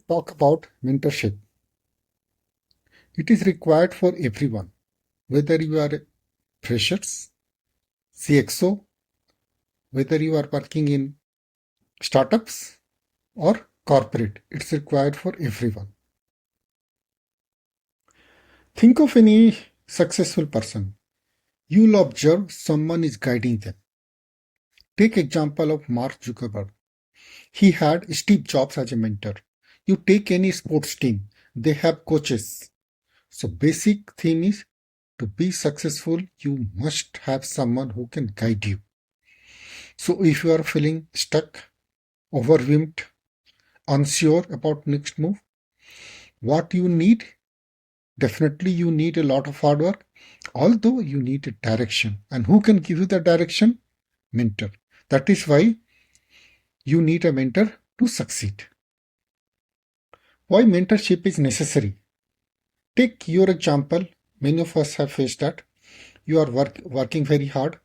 Talk about mentorship. It is required for everyone, whether you are freshers, CXO, whether you are working in startups or corporate. It's required for everyone. Think of any successful person. You'll observe someone is guiding them. Take example of Mark Zuckerberg. He had Steve Jobs as a mentor. You take any sports team, they have coaches. So basic theme is to be successful, you must have someone who can guide you. So if you are feeling stuck, overwhelmed, unsure about next move, what you need, definitely you need a lot of hard work, although you need a direction. And who can give you the direction? Mentor. That is why you need a mentor to succeed. Why mentorship is necessary? Take your example. Many of us have faced that. You are working very hard,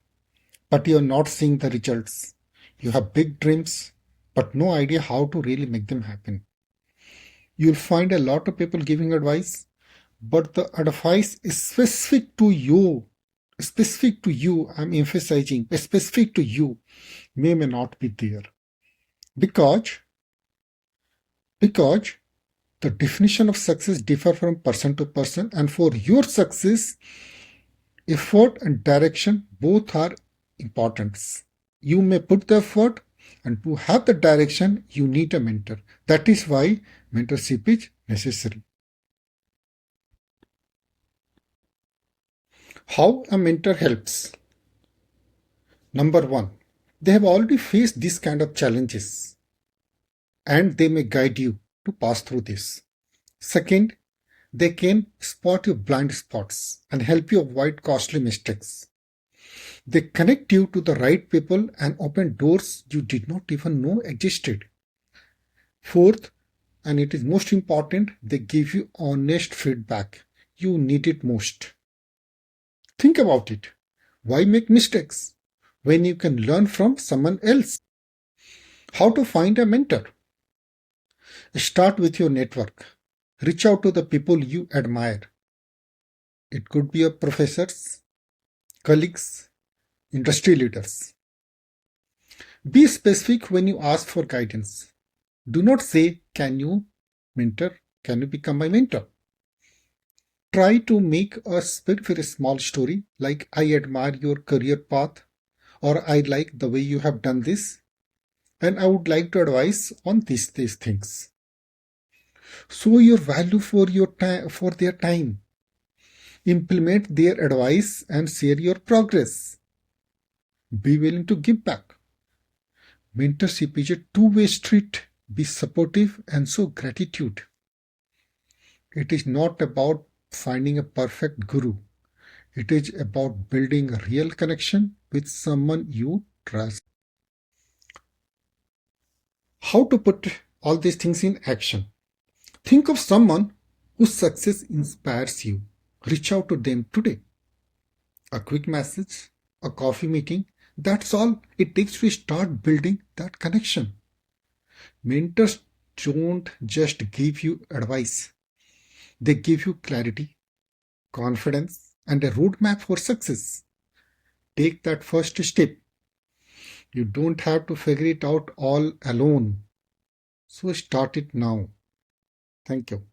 but you are not seeing the results. You have big dreams, but no idea how to really make them happen. You'll find a lot of people giving advice, but the advice is specific to you. Specific to you, I'm emphasizing, specific to you may not be there. Because the definition of success differ from person to person, and for your success, effort and direction both are important. You may put the effort, and to have the direction, you need a mentor. That is why mentorship is necessary. How a mentor helps? Number one, they have already faced this kind of challenges and they may guide you to pass through this. Second, they can spot your blind spots and help you avoid costly mistakes. They connect you to the right people and open doors you did not even know existed. Fourth, and it is most important, they give you honest feedback. You need it most. Think about it. Why make mistakes when you can learn from someone else? How to find a mentor? Start with your network. Reach out to the people you admire. It could be your professors, colleagues, industry leaders. Be specific when you ask for guidance. Do not say, can you mentor? Can you become my mentor? Try to make a very small story like, I admire your career path, or I like the way you have done this, and I would like to advise on these things. Show your value for your time, for their time. Implement their advice and share your progress. Be willing to give back. Mentorship is a two-way street. Be supportive and show gratitude. It is not about finding a perfect guru. It is about building a real connection with someone you trust. How to put all these things in action? Think of someone whose success inspires you. Reach out to them today. A quick message, a coffee meeting, that's all it takes to start building that connection. Mentors don't just give you advice, they give you clarity, confidence, and a roadmap for success. Take that first step. You don't have to figure it out all alone. So start it now. Thank you.